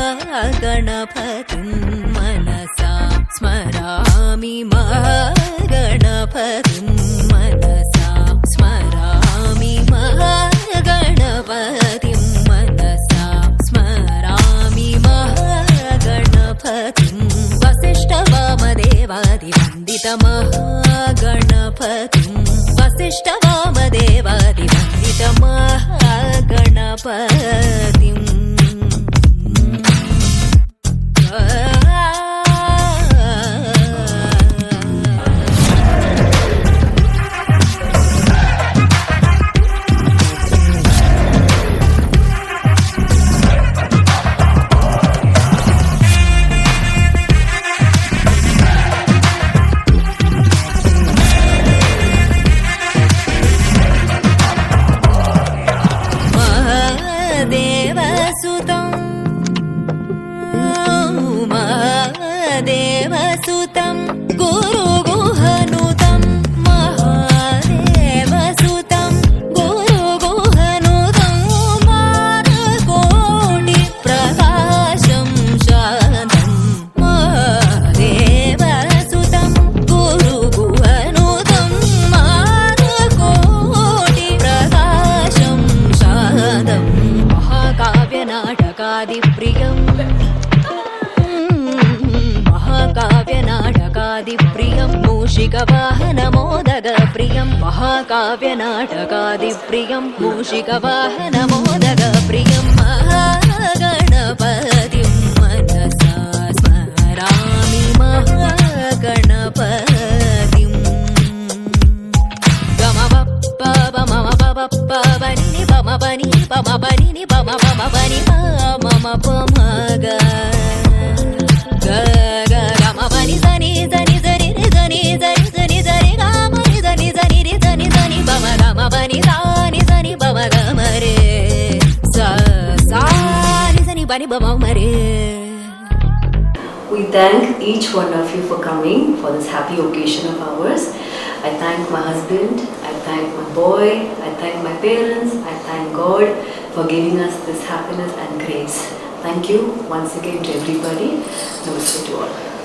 गणपतिं मनसा स्मरामि गणपतिं मनसा स्मरामि गणपतिं मनसा स्मरामि गणपतिं वसिष्ठवामदेवादिवन्दितमहागणपतिं वसिष्ठवामदेवादिवन्दितमहागणपतिम् देवसुतं गुरुगुहनुतं महादेवसुतं गुरुगुहनुतं मारकोटिप्रकाशं शान्तं महादेवसुतं गुरुगुहनुतं मारकोटिप्रकाशं शान्तं महाकाव्यनाटकादिप्रियम् काव्यनाटकादिप्रियं मूषिकवाहनमोदगप्रियं महाकाव्यनाटकादिप्रियं मूषिकवाहनमोदगप्रियं महागणपतिं मनसा स्मरामि महागणपतिं गमपप्प बमपप्प बनि बमपनि बमपनि बमपमपनि बमपमग गमपनि zani zani zani zani zani zani zani gamani zani zani zani zani bama gamapani zani zani bama gamare sa zani zani bani bama mare. We thank each one of you for coming for this happy occasion of ours. I thank my husband, I thank my boy, I thank my parents, I thank God for giving us this happiness and grace. Thank you once again to everybody. Namaste to all.